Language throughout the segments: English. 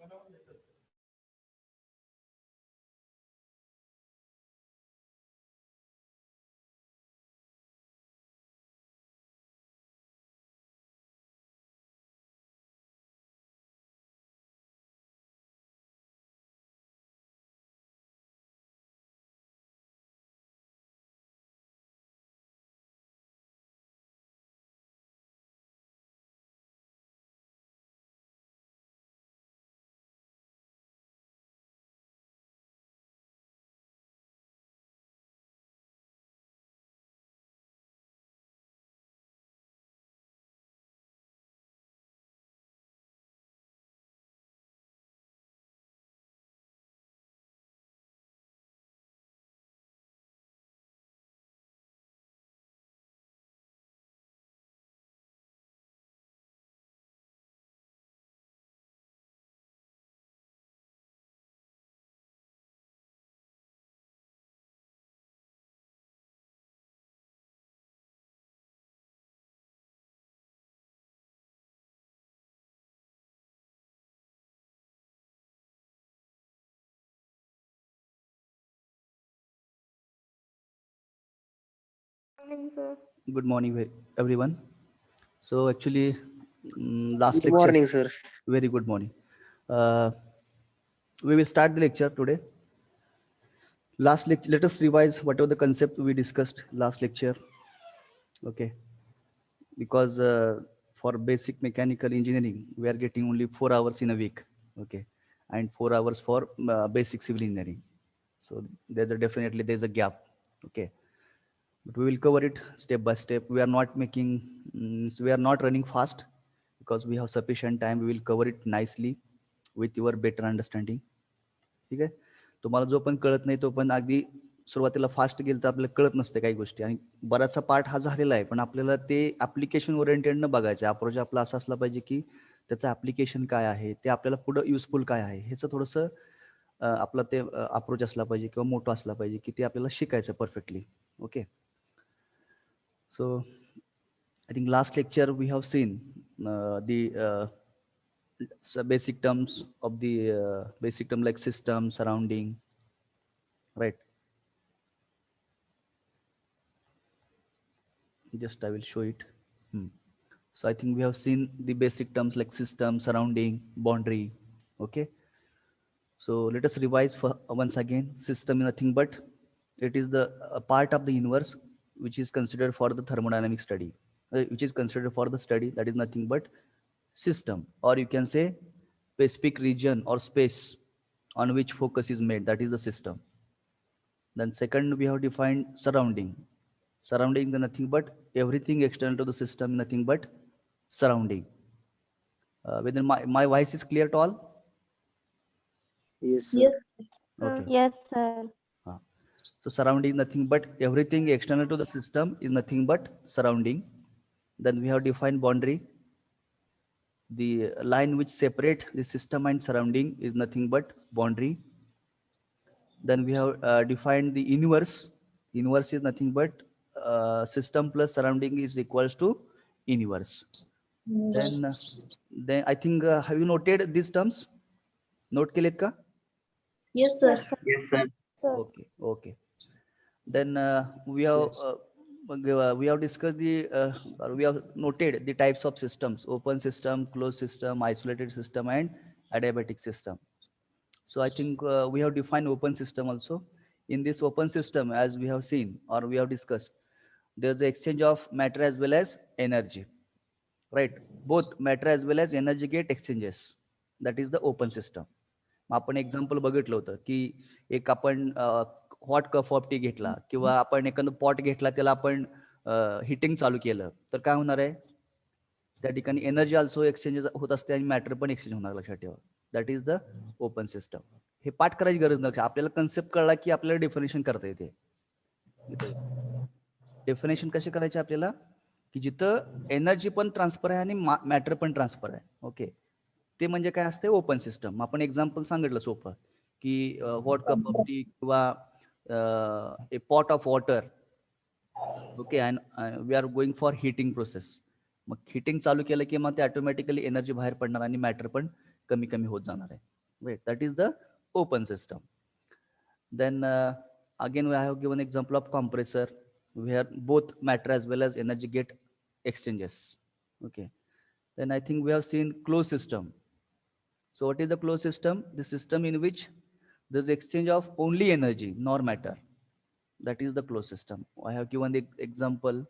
Morning, sir. Good morning, everyone. So actually, last Good lecture, morning, sir. very good morning. Uh, we will start the lecture today. Last lecture, let us revise whatever the concept we discussed last lecture. Okay, because for basic mechanical engineering, we are getting only 4 hours in a week. Okay, and 4 hours for basic civil engineering. So there's a gap. Okay, but we will cover it step by step. We are not we are not running fast because we have sufficient time. We will cover it nicely with your better understanding. ठीक आहे. तुम्हाला जो पण कळत नाही तो पण अगदी सुरुवातीला फास्ट गेलं तर आपल्याला कळत नसते काही गोष्टी आणि बराचसा पार्ट हा झालेला आहे पण आपल्याला ते ऍप्लिकेशन ओरिएंटेड न बघायचं. अप्रोच आपला असा असला पाहिजे की त्याचं ऍप्लिकेशन काय आहे, ते आपल्याला पुढं युजफुल काय आहे ह्याचं थोडंसं आपला ते अप्रोच असला पाहिजे किंवा मोठा असला पाहिजे की ते आपल्याला शिकायचं perfectly. Okay, so I think last lecture we have seen the basic terms of the basic term like system, surrounding, right? Just I will show it. So I think we have seen the basic terms like system, surrounding, boundary. Okay. So let us revise for once again. System is nothing but it is the a part of the universe which is considered for the thermodynamic study, which is considered for the study that is nothing but system, or you can say specific region or space on which focus is made. That is the system. Then second, we have defined surrounding. Surrounding the nothing but everything external to the system, nothing but surrounding. Whether my voice is clear to all? Yes, sir. Yes, sir. Okay. Yes, sir. So surrounding nothing but everything external to the system is nothing but surrounding. Then we have defined boundary. The line which separate the system and surrounding is nothing but boundary. Then we have defined the universe. Universe is nothing but system plus surrounding is equals to universe. Then, then I think have you noted these terms? Note kelet ka? Yes, sir. Yes, sir. Sir. Okay, okay. Then Yes. we have discussed the or we have noted the types of systems: open system, closed system, isolated system, and adiabatic system. So I think we have defined open system also. In this open system, as we have seen or we have discussed, there's the exchange of matter as well as energy, right? Both matter as well as energy get exchanges. That is the open system. आपण example बघितलं होतं की एक आपण hot cup of T घेतला किंवा आपण एखादं पॉट घेतला त्याला आपण हिटिंग चालू केलं तर काय होणार आहे, त्या ठिकाणी एनर्जी ऑल्सो एक्सचेंज होत असते आणि मॅटर पण एक्सचेंज होणार. लक्षात ठेवा, that is the open system. हे पाठ करायची गरज नाही, आपल्याला कन्सेप्ट कळला की आपल्याला डेफिनेशन करता येते. डेफिनेशन कसे करायचे आपल्याला, की जिथं एनर्जी पण ट्रान्सफर आहे आणि मॅटर पण ट्रान्सफर आहे. ओके, ते म्हणजे काय असते ओपन सिस्टम. आपण एक्झाम्पल सांगितलं सोपं की व्हॉट कप ऑफ टी किंवा a pot of water. Okay, and we are going for heating process. मग हिटिंग चालू केलं की मग ते ऑटोमॅटिकली एनर्जी बाहेर पडणार आणि मॅटर पण कमी कमी होत जाणार आहे. Right, that is the open system. Then again we have given example of compressor where both matter as well as energy get exchanges. Okay. Then I think we have seen closed system. So what is the closed system? The system in which there's exchange of only energy nor matter. That is the closed system. I have given the example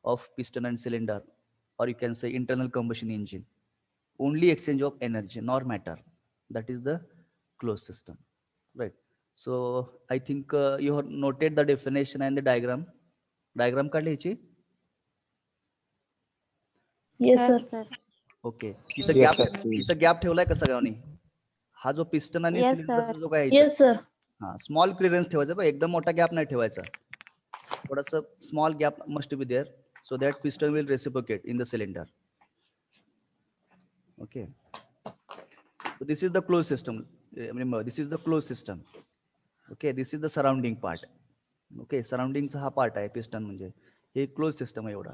of piston and cylinder, or you can say internal combustion engine. Only exchange of energy nor matter. That is the closed system. Right. So I think you have noted the definition and the diagram. Diagram काढली याची? Yes, sir. Okay. Yes, sir. इथं gap ठेवलाय का सगळ्यांनी? हा जो piston आणि Yes, सिलेंडरचा sir. जो काय Yes, sir. हा स्मॉल क्लिअरन्स ठेवायचा, पण एकदम मोठा गॅप नाही ठेवायचा. थोडासा small gap must be there so that piston will reciprocate in the cylinder. Okay. So this is the closed system. Remember, this is the closed system. Okay, this is the surrounding part. Okay, surroundingचा हा part आहे piston म्हणजे. हे close system आहे एवढा.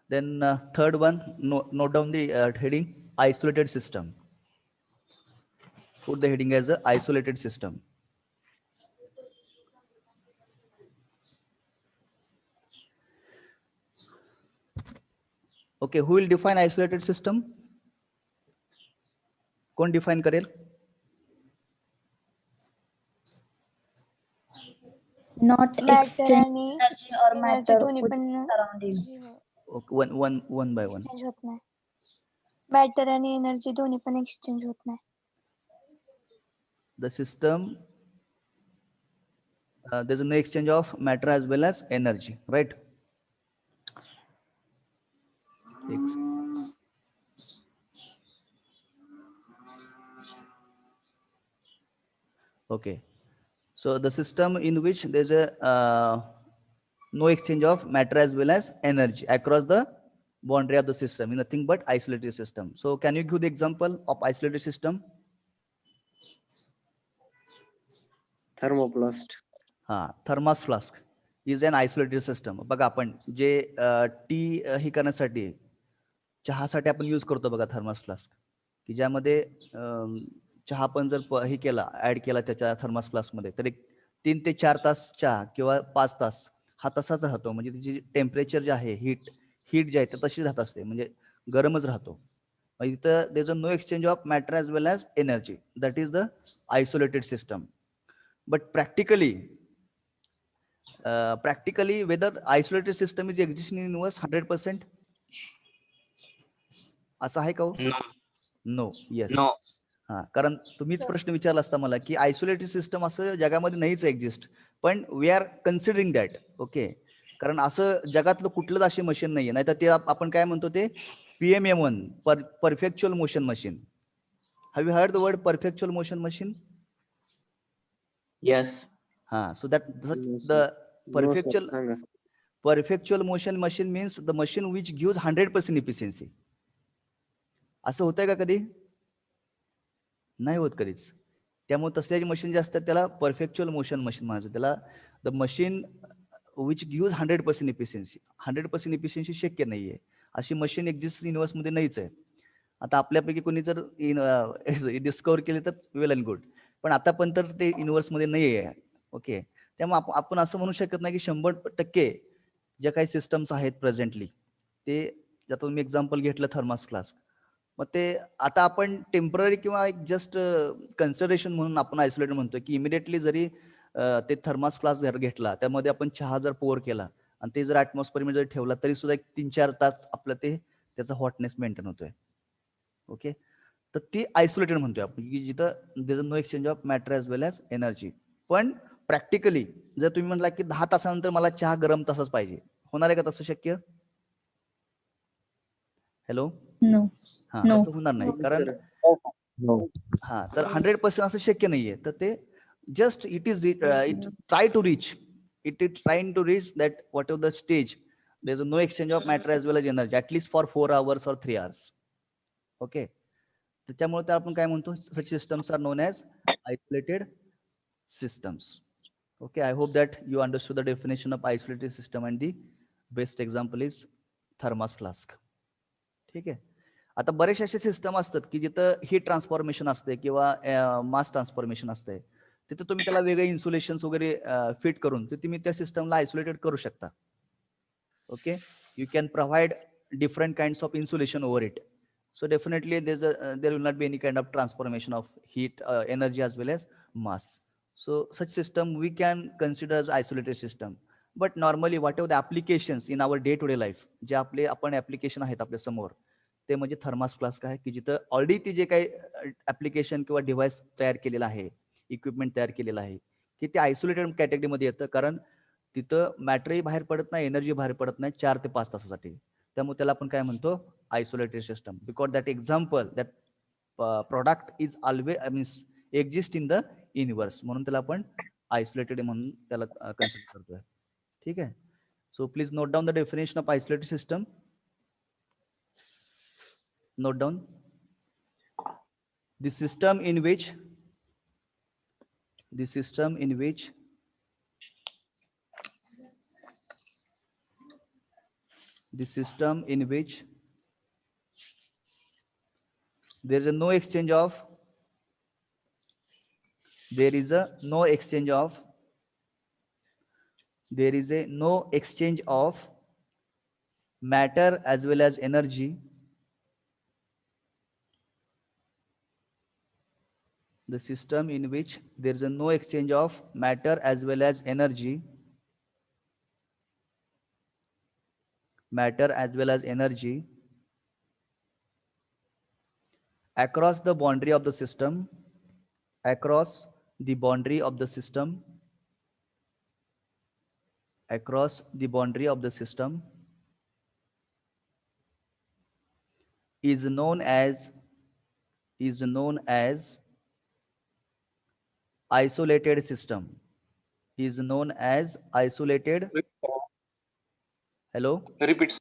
Then third one, note down the heading isolated system. Put the heading as a isolated system. Okay, who will define isolated system? कोण define करेल? Not exchange energy or matter दोन्ही with पण surrounding. Okay, one by one. Exchange होत नाही. Matter आणि energy दोन्ही पण exchange होत नाही. The system, there's no exchange of matter as well as energy, right? Okay, so the system in which there's a no exchange of matter as well as energy across the boundary of the system in nothing but isolated system. So can you give the example of isolated system? Thermoplast. Thermos flask is an isolated system. बघा आपण जे T ही करण्यासाठी चहासाठी आपण use करतो बघा thermos flask, की ज्यामध्ये चहा पण जर ही केला ऍड केला त्याच्या थर्मस फ्लास्क मध्ये तर एक 3 ते 4 तास चहा किंवा 5 तास हा तसाच राहतो. म्हणजे त्याची टेम्परेचर जे आहे हीट जे आहे ते तशीच राहत असते, म्हणजे गरमच राहतो. इथं there is no exchange of matter as well as energy. That is the isolated system. But practically, whether isolated system is existing in universe 100%? असं आहे का? नो. येस. कारण तुम्हीच प्रश्न विचारला असता मला की आयसोलेटेड सिस्टम असं जगामध्ये नाहीच एक्झिस्ट, पण we are considering that. Okay, कारण असं जगातलं कुठलंच अशी मशीन नाहीये. नाहीतर ते आपण काय म्हणतो ते PMM1 perpetual motion machine. Have you heard the word perpetual motion machine? Yes. So that the perpetual motion machine means the machine which gives 100% efficiency. असं होतंय का कधी? नाही होत कधीच. त्यामुळे तसल्या जे मशीन जे असतात त्याला परफेक्च्युअल मोशन मशीन म्हणायचं. त्याला the machine which gives 100% efficiency. 100% efficiency शक्य नाहीये. अशी मशीन एक्झिस्ट युनिव्हर्समध्ये नाहीच आहे. आता आपल्यापैकी कोणी जर डिस्कवर केले तर वेल अँड गुड, पण आता पण तर ते युनिव्हर्समध्ये नाही आहे. ओके, त्यामुळे आपण असं म्हणू शकत नाही की 100% ज्या काही सिस्टम्स आहेत प्रेझेंटली ते, ज्यातून मी एक्झाम्पल घेतलं थर्मस फ्लास्क, मग ते आता आपण टेम्पररी किंवा एक जस्ट कन्सिडरेशन म्हणून आपण आयसोलेटेड म्हणतोय की इमिडिएटली जरी ते थर्मस फ्लास्क जर घेतला त्यामध्ये आपण चहा जर पोअर केला आणि ते जर ॲटमॉस्फिअरमध्ये जर ठेवला तरी सुद्धा एक 3-4 तास आपलं ते त्याचा हॉटनेस मेंटेन होतोय. ओके, तर ती आयसोलेटेड म्हणतोय आपण की जिथं there is no exchange of matter as well as energy. पण प्रॅक्टिकली जर तुम्ही म्हटला की 10 तासानंतर मला चहा गरम तसाच पाहिजे, होणार आहे का तसं शक्य? हॅलो? No. तसं होणार नाही. कारण तर 100% असं शक्य नाहीये. तर ते just it try to reach trying to reach that whatever the stage there is no exchange of matter as well as energy at least for 4 hours or 3 hours. Okay, त्याच्यामुळे तर आपण काय म्हणतो such systems are known as isolated systems. Okay, I hope that you understood the definition of isolated system, and the best example is thermos flask. ठीक आहे. आता बरेचसे असे सिस्टम असतात की जिथं हीट ट्रान्सफॉर्मेशन असते किंवा मास ट्रान्सफॉर्मेशन असते, तिथं तुम्ही त्याला वेगळे इन्सुलेशन्स वगैरे फिट करून ते तुम्ही त्या सिस्टमला आयसोलेटेड करू शकता. Okay, you can provide different kinds of insulation over it. So definitely there will not be any kind of transformation of heat energy as well as mass. So such system we can consider as isolated system. But normally whatever the applications in our day to day life, जे आपले आपण application आहेत आपल्या समोर, ते म्हणजे thermos flask आहे की जिथं ऑलरेडी ते जे काही ऍप्लिकेशन किंवा डिव्हाइस तयार केलेलं आहे, इक्विपमेंट तयार केलेलं आहे, की ते आयसोलेटेड कॅटेगरीमध्ये येतं. कारण तिथं मॅटरही बाहेर पडत नाही, एनर्जी बाहेर पडत नाही 4 ते 5 तासासाठी. त्यामुळे त्याला आपण काय म्हणतो, isolated system. Because that example that product is always means exist in the universe, म्हणून त्याला आपण आयसोलेटेड म्हणून त्याला कन्सिडर करतोय. ठीक आहे. So please note down the definition of isolated system. Note down. The system in which the system in which the system in which there is a no exchange of there is a no exchange of there is a no exchange of matter as well as energy. The system in which there is a no exchange of matter as well as energy, matter as well as energy across the boundary of the system, across the boundary of the system, across the boundary of the system is known as isolated system, is known as isolated. Hello. Repeats.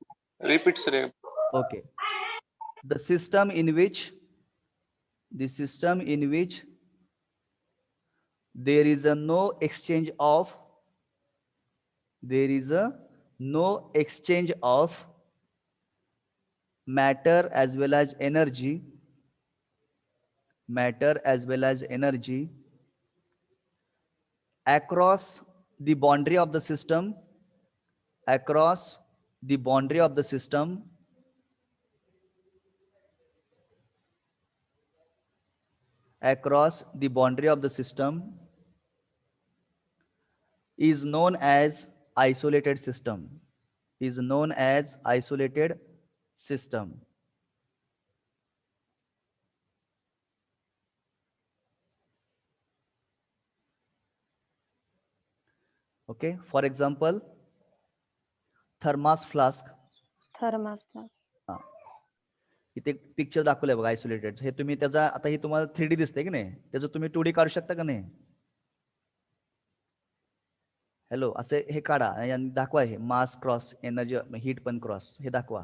Okay. The system in which there is a no exchange of matter as well as energy, across the boundary of the system, across the boundary of the system across the boundary of the system is known as isolated system, is known as isolated system. Okay, for example, thermos flask. Thermos flask. इथे picture दाखवलंय बघा isolated. हे तुम्ही त्याचा आता हे तुम्हाला 3D दिसतंय की नाही, त्याचं तुम्ही 2D काढू शकता का नाही? हॅलो, असे हे काढा आणि दाखवा. हे मास क्रॉस, एनर्जी, हीट पण क्रॉस, हे दाखवा.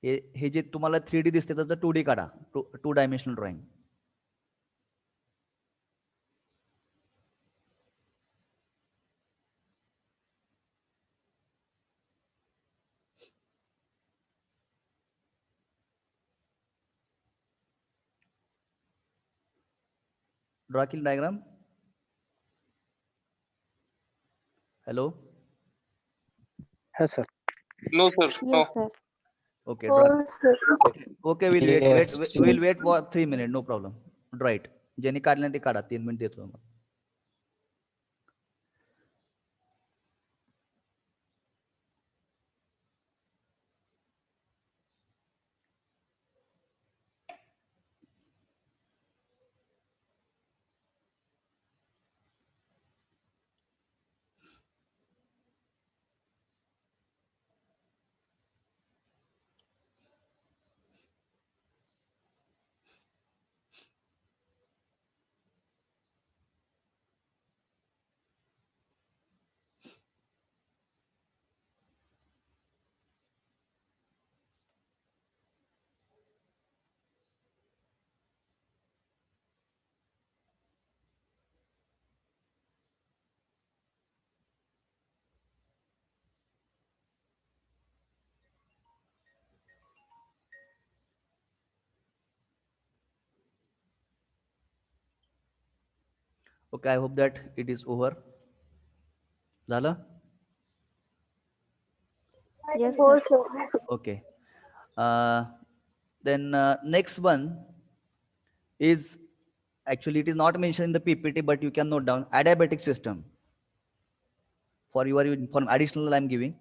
हे जे तुम्हाला 3D दिसते त्याचं 2D काढा, 2 डायमेन्शनल ड्रॉइंग. ड्रॉ केली diagram? Hello. Yes, sir. No, sir. No. Yes sir. Okay, draw. Okay, we'll wait for 3 minutes, no problem. Draw it. ज्यांनी काढलं ते काढा, 3 मिनिट देतो. Okay, I hope that it is over. झालं? Yes, हो sir. Sir. Okay. Then next one is, actually it is not mentioned in the PPT, but you can note down adiabatic system. For your additional I'm giving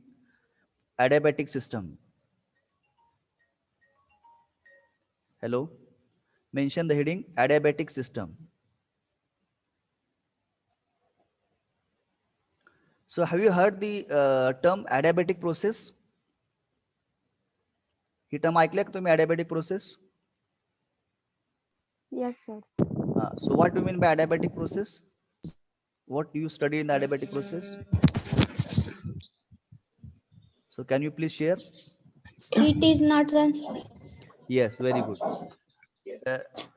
adiabatic system. Hello, mention the heading adiabatic system. So have you heard the term adiabatic process? He term ऐकले का तुम्ही adiabatic process? Yes, sir. So what do you mean by adiabatic process? What do you study in the adiabatic process? So can you please share? Heat is not transferred. Yes, very good. No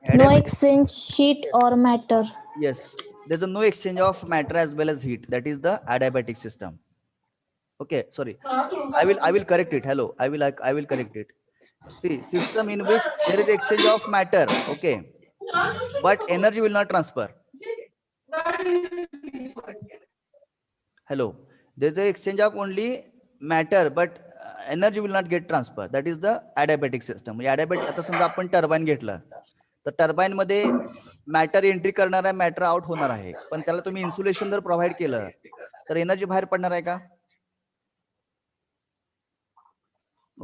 Adiabatic, exchange heat or matter. yes, there's a no exchange of matter as well as heat. That is the adiabatic system. Okay, sorry. I will correct it. Hello, I will correct it. See, system in which there is exchange of matter. Okay, but energy will not transfer. Hello, there's an exchange of only matter, but energy will not get transfer. That is the adiabatic system. Adiabatic, आता समजा आपण turbine घेतलं तर turbine मध्ये matter entry करणार आहे, matter out होणार आहे, पण त्याला तुम्ही इन्सुलेशन जर प्रोव्हाइड केलं तर एनर्जी बाहेर पडणार आहे का?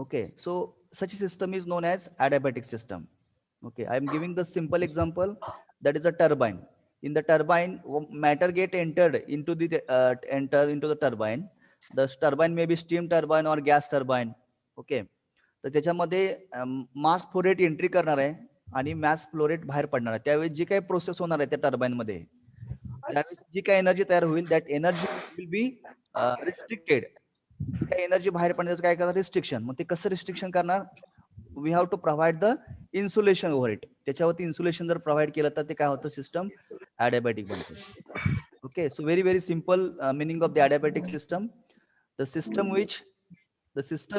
Okay, so such a system is known as adiabatic system. Okay, I am giving the simple example, that is a turbine. In the turbine, matter get entered into the turbine. The turbine may be steam turbine or gas turbine. Okay, तर त्याच्यामध्ये mass flow rate entry करणार आहे आणि mass flow rate बाहेर पडणार आहे. त्यावेळी जी काही प्रोसेस होणार आहे त्या टर्बाइन मध्ये, त्यावेळी जी काही एनर्जी तयार होईल, that energy will be restricted. त्या एनर्जी बाहेर पडण्याचं काय करणार, रिस्ट्रिक्शन. मग ते कसं रिस्ट्रिक्शन करणार? We have to provide the insulation over it. त्याच्यावरती इन्सुलेशन जर प्रोव्हाइड केलं तर ते काय होतं, सिस्टम adiabatic बनते. Okay, so very very simple meaning of the adiabatic system: the system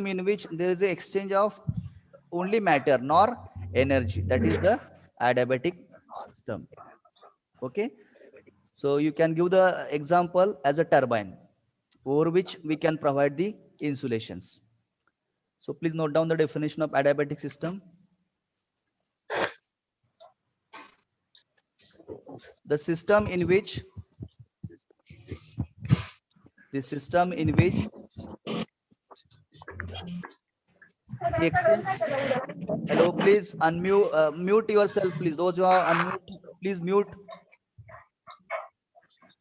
in which there is a exchange of only matter nor energy. That is the adiabatic system. Okay, so you can give the example as a turbine over which we can provide the insulations. So please note down the definition of adiabatic system. The system in which the exchange. Hello, please unmute, mute yourself, please. Those who are unmute, please mute.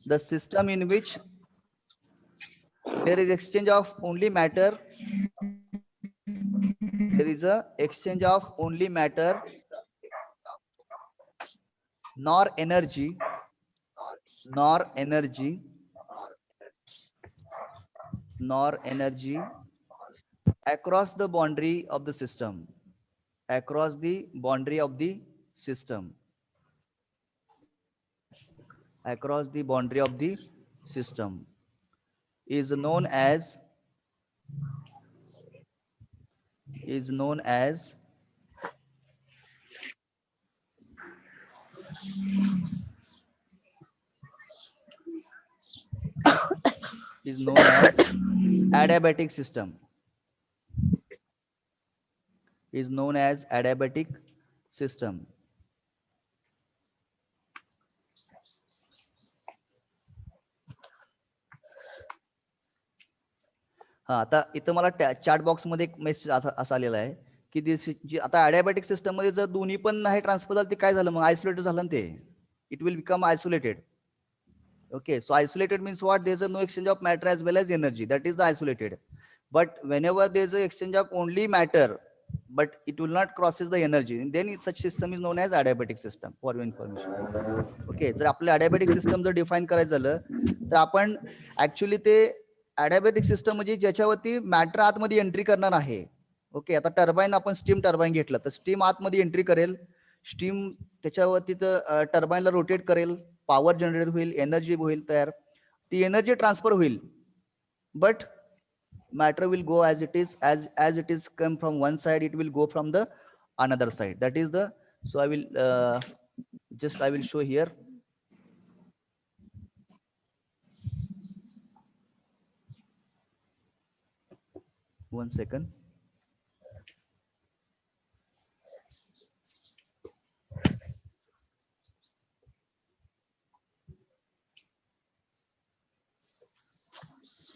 The system in which there is exchange of only matter. There is a exchange of only matter, nor energy, across the boundary of the system. Across the boundary of the system. Across the boundary of the system is known as is known as adiabatic system. Is known as adiabatic system. हा, आता इथं मला chat box मध्ये एक message असा आलेला आहे की जी आता adiabatic सिस्टम मध्ये जर दोन्ही पण नाही ट्रान्सफर झालं ते काय झालं, मग आयसोलेटेड झालं ना ते. It will become isolated. Okay, so isolated means what? There's a no exchange of matter as well as energy. That is the isolated. But whenever there's a exchange of only matter, but it will not crosses the energy, and then such system is known as adiabatic system. For your information. Okay, जर आपलं adiabatic system जर define करायचं झालं तर आपण actually ते adiabatic system म्हणजे ज्याच्यावरती मॅटर आतमध्ये एंट्री करणार आहे. ओके, आता टर्बाइन आपण स्टीम टर्बाइन घेतलं तर स्टीम आतमध्ये एंट्री करेल, स्टीम त्याच्यावरती टर्बाइनला रोटेट करेल, पॉवर जनरेट होईल, एनर्जी होईल तयार, ती एनर्जी ट्रान्सफर होईल, but matter will go as it is, as it is come from one side, it will go from the another side. That is the, so I will I will show here. 1 second.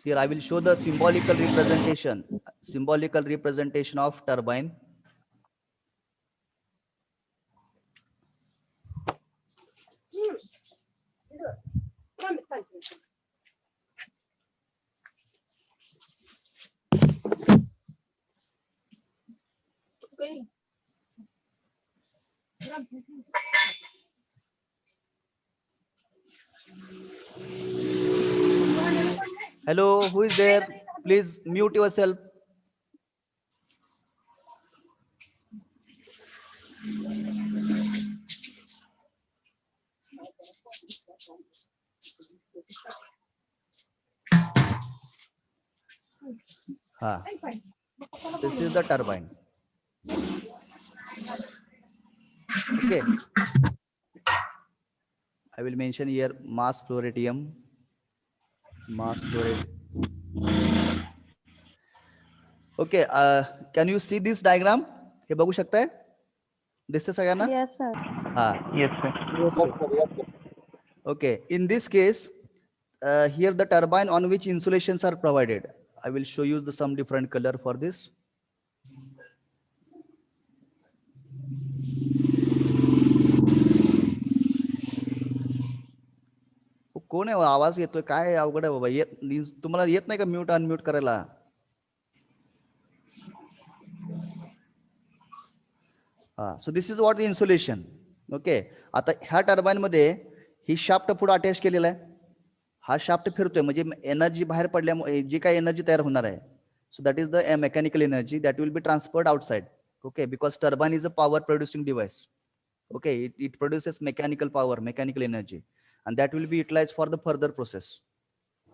Here I will show the symbolical representation of turbine. Hello, who is there? Please mute yourself. This is the turbine. Okay. I will mention here mass flow radium. Mass flow rate. Okay. Can you see this diagram? हे बघू शकताय? दिसते सगळ्यांना? Yes, sir. Yes, sir. Yes, sir. Okay. In this case, here the turbine on which insulations are provided. I will show you some different color for this. कोण आहे आवाज येतोय काय अवघड आहे बाबा तुम्हाला येत नाही का म्यूट अनम्यूट करायला so this is what insulation okay आता ह्या टर्बाइन मध्ये ही शाफ्ट पुढे अटॅच केलेला आहे हा शाफ्ट फिरतोय म्हणजे एनर्जी बाहेर पडल्यामुळे जी काही एनर्जी तयार होणार आहे so that is the mechanical energy that will be transferred outside okay because turbine is a power producing device okay it produces mechanical power mechanical energy and that will be utilized for the further process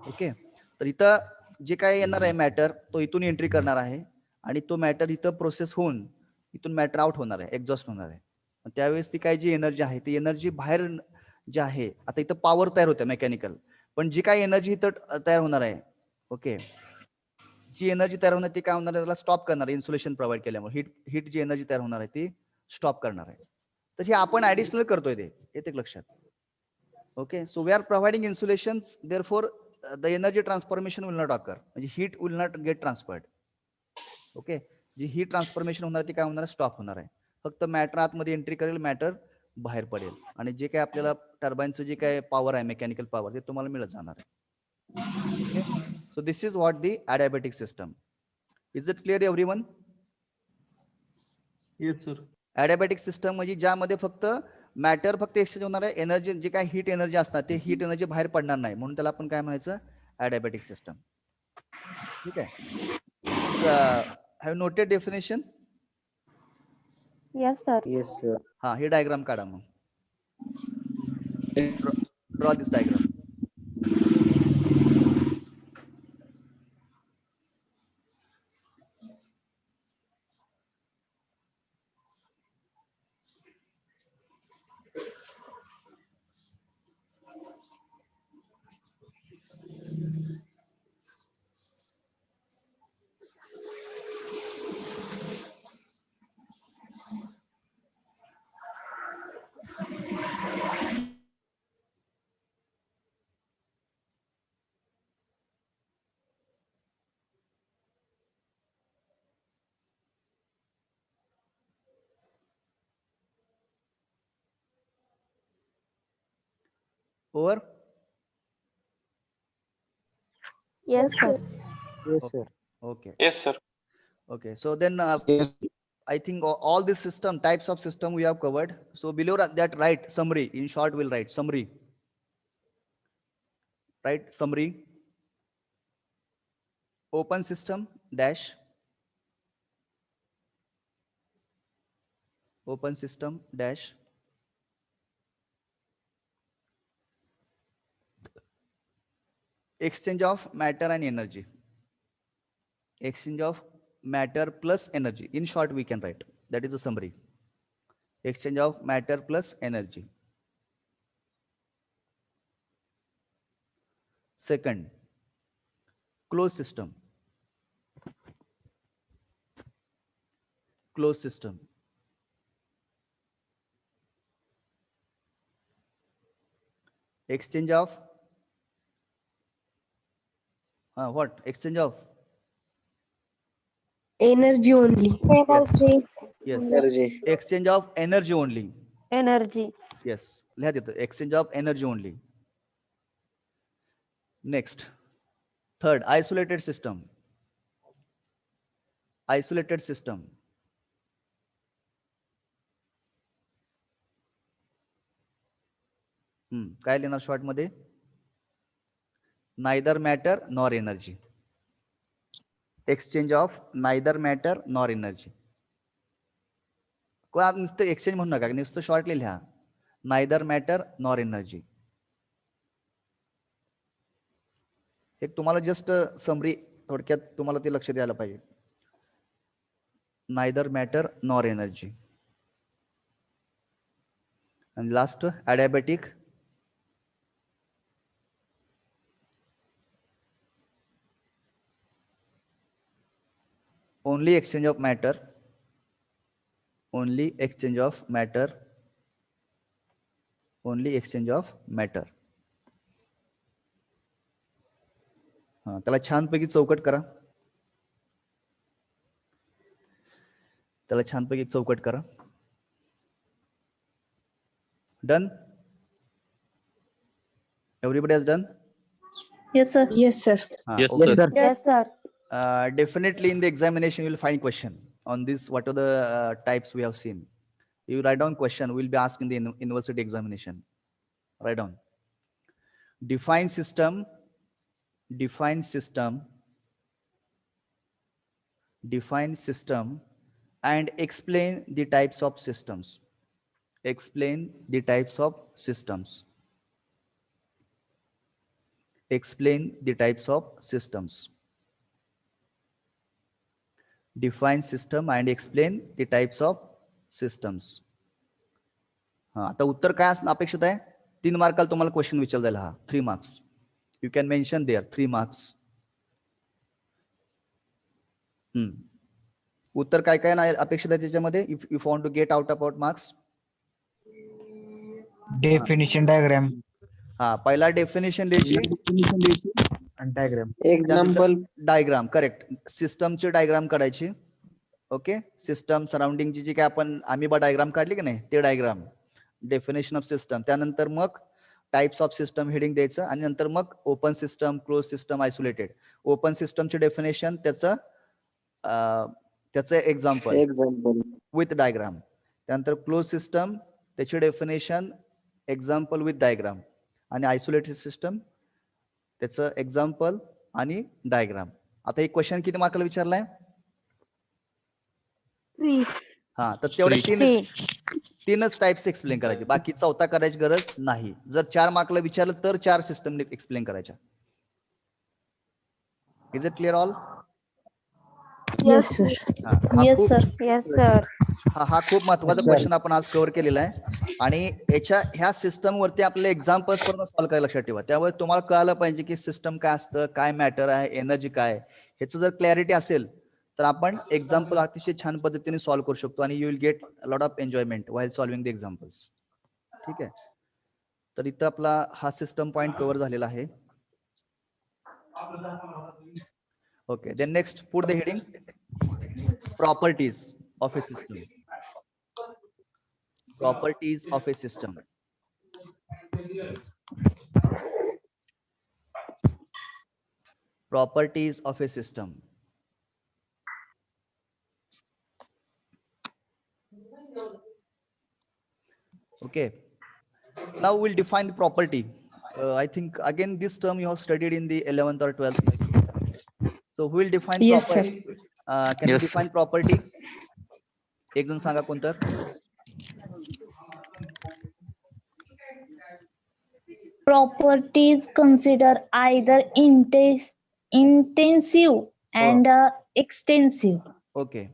okay तर इथं जे काय येणार आहे matter तो इथून entry करणार आहे आणि तो मॅटर इथं प्रोसेस होऊन इथून मॅटर आउट होणार आहे एक्झॉस्ट होणार आहे त्यावेळेस ती काय जी एनर्जी आहे ती एनर्जी बाहेर जी आहे आता इथं पॉवर तयार होते मेकॅनिकल पण जी काय एनर्जी इथं तयार होणार आहे ओके जी एनर्जी तयार होणार ती काय होणार आहे त्याला स्टॉप करणार आहे इन्सुलेशन प्रोव्हाइड केल्यामुळे हीट जी एनर्जी तयार होणार आहे ती स्टॉप करणार आहे तर हे आपण ऍडिशनल करतोय ते येते लक्षात okay so we are providing insulation therefore the energy transformation will not occur म्हणजे heat will not get transferred okay जी हीट ट्रान्सफॉर्मेशन होणार ती काय होणार स्टॉप होणार आहे फक्त मॅटर आतमध्ये एंट्री करेल मॅटर बाहेर पडेल आणि जे काय आपल्याला टर्बाईनचं जे काय पॉवर आहे मेकॅनिकल पॉवर ते तुम्हाला मिळत जाणार आहे okay so this is what the adiabatic system is it clear everyone Yes, sir. Adiabatic system म्हणजे ज्यामध्ये फक्त मॅटर फक्त एक्सचेंज होणार आहे एनर्जी जे काय हीट एनर्जी असणार ते हीट एनर्जी बाहेर पडणार नाही म्हणून त्याला आपण काय म्हणायचं ॲडियाबॅटिक सिस्टम ठीक आहे have noted definition Yes, sir. Yes, sir. हा हे डायग्राम काढा मग draw this diagram over Yes, sir. Yes, sir. okay Yes, sir. okay so then I think all these system types of system we have covered so below that write summary in short we'll write summary right summary open system dash open system dash exchange of matter and energy exchange of matter plus energy in short we can write that is a summary exchange of matter plus energy second closed system closed system. Exchange of what? Exchange of Energy only. Energy. yes. Energy. Exchange of energy only. Energy. Yes. लिहा देतो. Exchange of energy only. Next. Third, isolated system. Isolated system. काय लिहिणार short मध्ये? Neither matter nor energy. Exchange of neither matter nor energy. कोण नुसतं exchange म्हणू नका, नुसतं शॉर्टली लिहा. Neither matter nor energy. एक तुम्हाला जस्ट समरी थोडक्यात तुम्हाला ते लक्ष द्यायला पाहिजे. Neither matter nor energy. आणि last adiabatic. Only exchange of matter. Only exchange of matter. Only exchange of matter. त्याला छानपैकी चौकट करा. त्याला छानपैकी चौकट करा. Done? Everybody has done? Yes, sir. Yes, sir. Yes, Okay. sir. Yes, sir. Definitely in the examination you will find question on this. What are the types we have seen? You write down question. Will be asked in the university examination. Write down. Define system. Define system. Define system and explain the types of systems. Explain the types of systems. Explain the types of systems. Define system and explain the types of systems. आता उत्तर काय असणं अपेक्षित आहे? 3 मार्काला तुम्हाला question विचारला जाईल. 3 marks. You can mention there 3 marks. उत्तर काय काय नाही अपेक्षित आहे त्याच्यामध्ये? If you want to get out about marks. Definition diagram. पहिला डेफिनेशन लिहायची. Diagram. Example. डायग्राम. करेक्ट. सिस्टमची डायग्राम काढायची. ओके. सिस्टम सराउंडिंगची जी काय आपण अमिबा डायग्राम काढली की नाही ते डायग्राम. Definition of system. त्यानंतर मग टाइप्स ऑफ सिस्टम हेडिंग द्यायचं आणि नंतर मग open system, close system, isolated. Open सिस्टमचे डेफिनेशन त्याचं एक्झाम्पल विथ डायग्राम. त्यानंतर क्लोज सिस्टम त्याची डेफिनेशन एक्झाम्पल विथ डायग्राम आणि आयसोलेटेड सिस्टम त्याचं एक्झाम्पल आणि डायग्राम. आता एक क्वेश्चन किती मार्काला विचारलाय? 3. तर तेवढे तीनच टाइप्स एक्सप्लेन करायचे. बाकी चौथा करायची गरज नाही. जर 4 मार्कला विचारलं तर 4 सिस्टम एक्सप्लेन करायच्या. Is it clear all? Yes, sir. Yes, sir. Yes, sir. हा खूप महत्वाचा क्वेश्चन आपण आज कव्हर केलेला आहे आणि ह्या सिस्टम वरती आपले एक्झाम्पल्स पण सॉल्व्ह करायला लक्षात ठेवा. त्यामुळे तुम्हाला कळायला पाहिजे की सिस्टम काय असतं, काय मॅटर आहे, एनर्जी काय, ह्याचं जर क्लॅरिटी असेल तर आपण एक्झाम्पल अतिशय छान पद्धतीने सॉल्व्ह करू शकतो आणि you will get lot of enjoyment while solving the examples. ठीक आहे. तर इथं आपला हा सिस्टम पॉइंट कव्हर झालेला आहे. Okay. Then next put the heading properties of a system. Properties of a system. Properties of a system. Okay. Now we'll define the property. I think again this term you have studied in the 11th or 12th. So who will define Yes, property? Can you Yes, define property? एक जण सांगा कोणतं? Properties consider either intensive and extensive. Okay.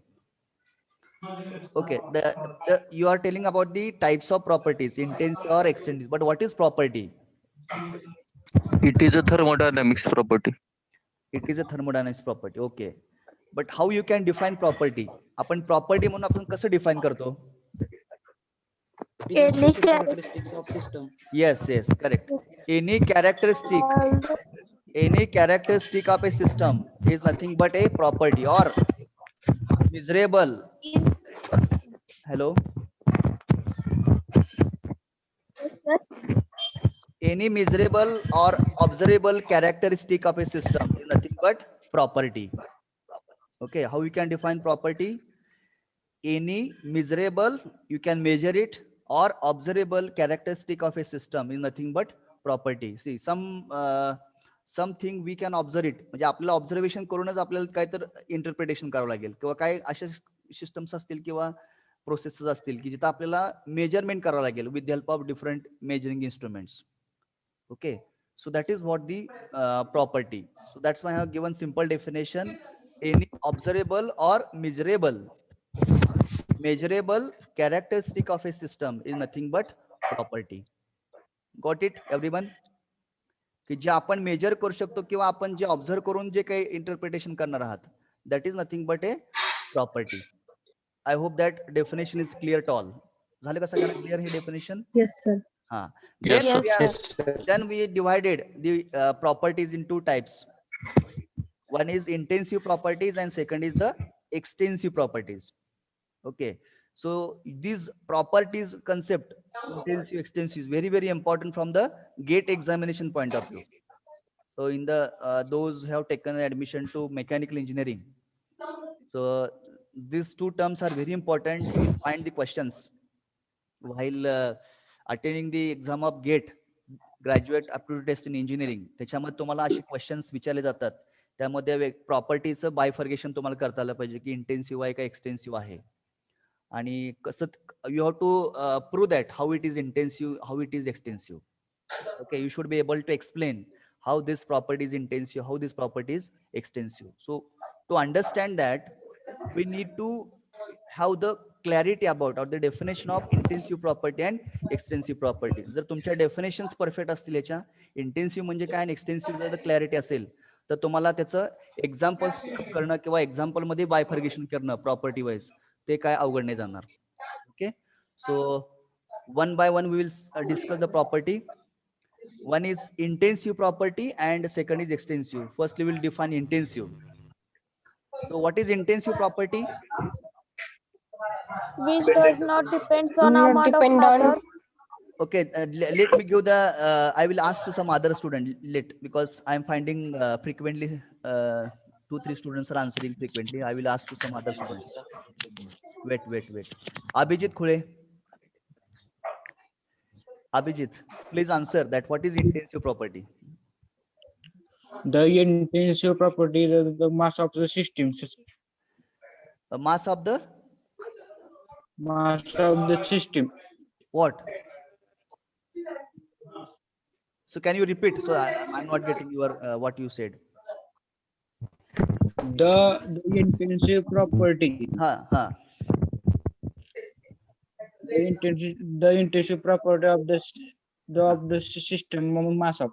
Okay. You are telling about the types of properties, intensive or extensive. But what is property? It is a thermodynamics property. It is a thermodynamics property. Okay. But how you can define property? आपण property म्हणून आपण कसं define करतो? Special characteristics of system. Yes, correct. Any characteristic of a system is nothing but a property or measurable. Hello. Any measurable or observable characteristic of a system is nothing but property. Okay, how you can define property? Any measurable, you can measure it, or observable characteristic of a system is nothing but property. See, something we can observe it, म्हणजे आपल्याला observation करूनच आपल्याला काय तर interpretation करावं लागेल, किंवा काय अशा सिस्टम्स असतील किंवा प्रोसेसेस असतील की जिथं आपल्याला मेजरमेंट करावं लागेल with the help of different measuring instruments. Okay, so that is what the property. So that's why I have given simple definition: any observable or measurable characteristic of a system is nothing but property. Got it, everyone? की जे आपण major करू शकतो किंवा आपण जे observe करून जे काही interpretation करणार आहात, that is nothing but a property. I hope that definition is clear to all. झालं का सगळ्यांना clear hey definition? Yes, sir. Then we divided the properties in two types. One is intensive properties and second is the extensive properties. Okay, so these properties concept, intensive, extensive, is very, very important from the GATE examination point of view. So in the those who have taken admission to mechanical engineering, so these two terms are very important. You will find the questions while attending the exam of GATE, graduate aptitude test in engineering. त्याच्यामध्ये तुम्हाला असे questions विचारले जातात, त्यामध्ये प्रॉपर्टीचं bifurcation तुम्हाला करता आलं पाहिजे की इंटेन्सिव्ह आहे का एक्सटेन्सिव्ह आहे, आणि कसं you have to prove that how it is intensive, how it is extensive. Okay, you should be able to explain how this property is intensive, how this property is extensive. So to understand that we need to have the clarity about or the definition of intensive property and extensive property. जर तुमच्या definitions perfect असतील याच्या, intensive म्हणजे काय आणि extensive जर clarity असेल, तर तुम्हाला त्याचं एक्झाम्पल्स करणं किंवा एक्झाम्पल मध्ये बायफर्गेशन करणं प्रॉपर्टी वाईज ते काय अवघड नाही जाणार. Okay, so one by one we will discuss the property. One is intensive property and second is extensive. First we will define intensive. So what is intensive property? Which does not depends on Not amount of depend on- matter. Okay, let me give the I will ask to some other student because I am finding frequently 2-3 students are answering frequently. I will ask to some other students. Wait. Abhijit Khule. Abhijit, please answer that. What is intensive property? The intensive property is the mass of the system. Mass of the System. what? So can you repeat? So I'm not getting your what you said. The intensive property. Ha. The intensive property of the system mass of.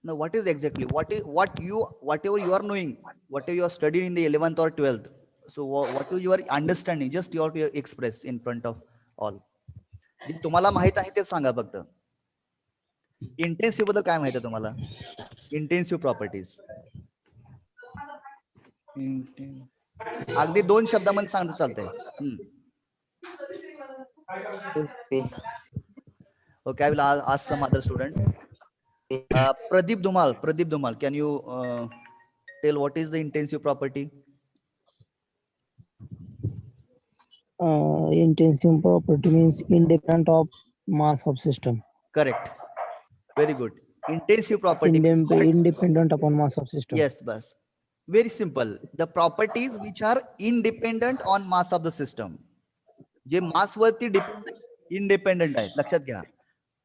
Now, what is exactly whatever you are knowing, whatever you are studying in the 11th or 12th. So what you are understanding, just you have to express in front of all. जे तुम्हाला माहित आहे ते सांगा फक्त. Intensive बद्दल काय माहिती आहे तुम्हाला? इंटेन्सिव्ह प्रॉपर्टीज अगदी 2 शब्दामध्ये सांगता चालतंय. Okay, I will ask some other student. Pradeep Dhumal, can you tell what is the intensive property? Intensive property means independent of mass of system. Correct. Very good. Intensive property. Independent upon mass of system. Yes, bas. Very simple. The properties which are independent on mass of the system. J mass वरती independent आहे, लक्षात घ्या.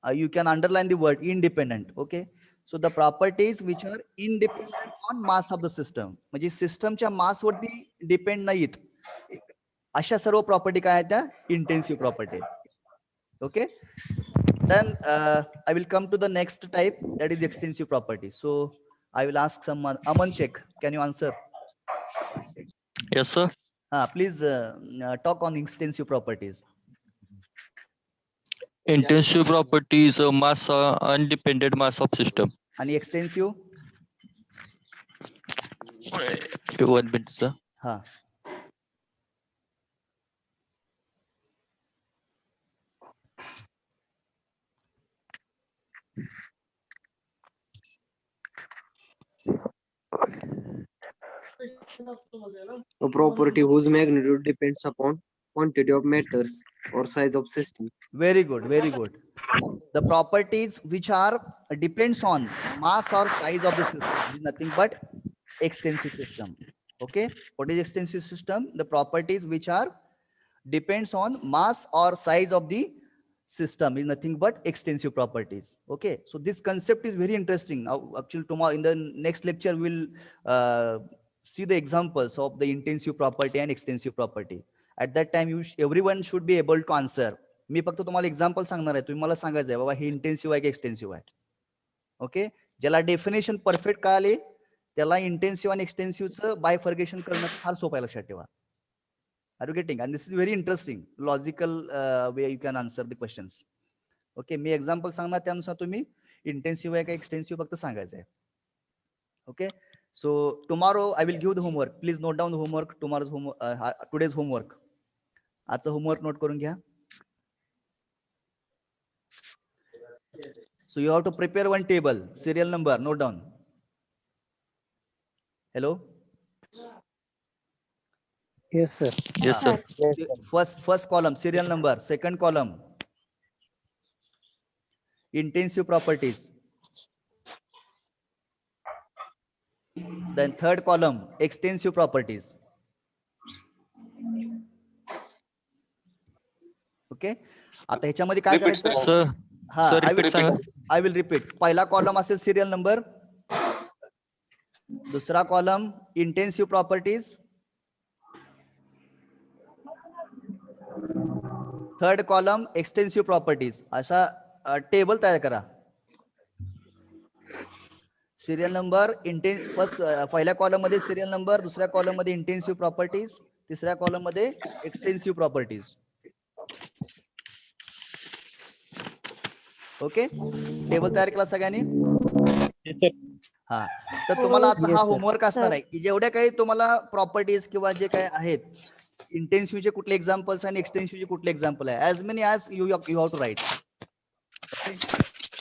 You can underline the word independent. Okay. So the properties which are independent on mass of the system, म्हणजे सिस्टमच्या मास वरती depend नाहीत, अशा सर्व property काय आहेत त्या intensive property. Okay, then I will come to the next type, that is extensive property. So I will ask someone. Aman Sheikh, can you answer? Yes, sir. Please talk on extensive properties. Intensive property is a mass independent mass of system. आणि extensive? 1 minute sir. हा. A property whose magnitude depends upon quantity of matters or size of system. Very good, very good. The properties which are depends on mass or size of the system is nothing but extensive system. Okay, what is extensive system? The properties which are depends on mass or size of the system is nothing but extensive properties. Okay, so this concept is very interesting. Now, actually, tomorrow in the next lecture we'll see the examples of the intensive property and extensive property. At that time, everyone should be able to answer. मी फक्त तुम्हाला example सांगणार आहे, तुम्ही मला सांगायचं आहे बाबा हे intensive आहे की एक्सटेन्सिव्ह आहे. ओके, ज्याला डेफिनेशन परफेक्ट कळाले त्याला इंटेन्सिव्ह आणि एक्सटेन्सिव्हचं बायफर्गेशन करणं फार सोपं आहे, लक्षात ठेवा. Are you getting? And this is very interesting logical way you can answer the questions. Okay, मी एक्झाम्पल सांगणार त्यानुसार तुम्ही इंटेन्सिव्ह आहे का एक्सटेन्सिव्ह फक्त सांगायचं आहे. Okay, so tomorrow I will give the homework. Please note down the homework. Today's homework. आजचं होमवर्क नोट करून घ्या. So you have to prepare one table, serial number, note down. Hello? Yes, sir. Yes sir. First column, serial number. Second column, intensive properties. Then third column, extensive properties. Okay? आता ह्याच्यामध्ये काय करायचं? Sir. हा, Sir, repeat Sanga. I will repeat. पहिला column असेल serial number, दुसरा column intensive properties, third column extensive properties. असा table तयार करा. सिरियल नंबर पहिल्या कॉलम मध्ये सिरियल नंबर, दुसऱ्या कॉलम मध्ये इंटेन्सिव्ह प्रॉपर्टीज, तिसऱ्या कॉलम मध्ये एक्सटेन्सिव्ह प्रॉपर्टीज. ओके, टेबल तयार केला सगळ्यांनी? हा, तर तुम्हाला आजचा हा होमवर्क असणार आहे की जेवढ्या काही तुम्हाला प्रॉपर्टीज किंवा जे काही आहेत, इंटेन्सिव्हचे कुठले एक्झाम्पल्स आणि एक्सटेन्सिव्हचे कुठले एक्झाम्पल आहे, as many as you have to write.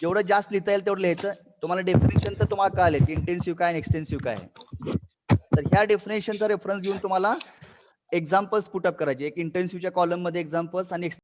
जेवढं जास्त लिहिता येईल तेवढं लिहायचं. तुम्हाला डेफिनेशन तर तुम्हाला कळाले की इंटेन्सिव्ह काय आणि एक्सटेन्सिव्ह काय आहे. तर ह्या डेफिनेशनचा रेफरन्स घेऊन तुम्हाला एक्झाम्पल्स पुटअप करायचे. एक इंटेन्सिव्हच्या कॉलम मध्ये एक्झाम्पल्स आणि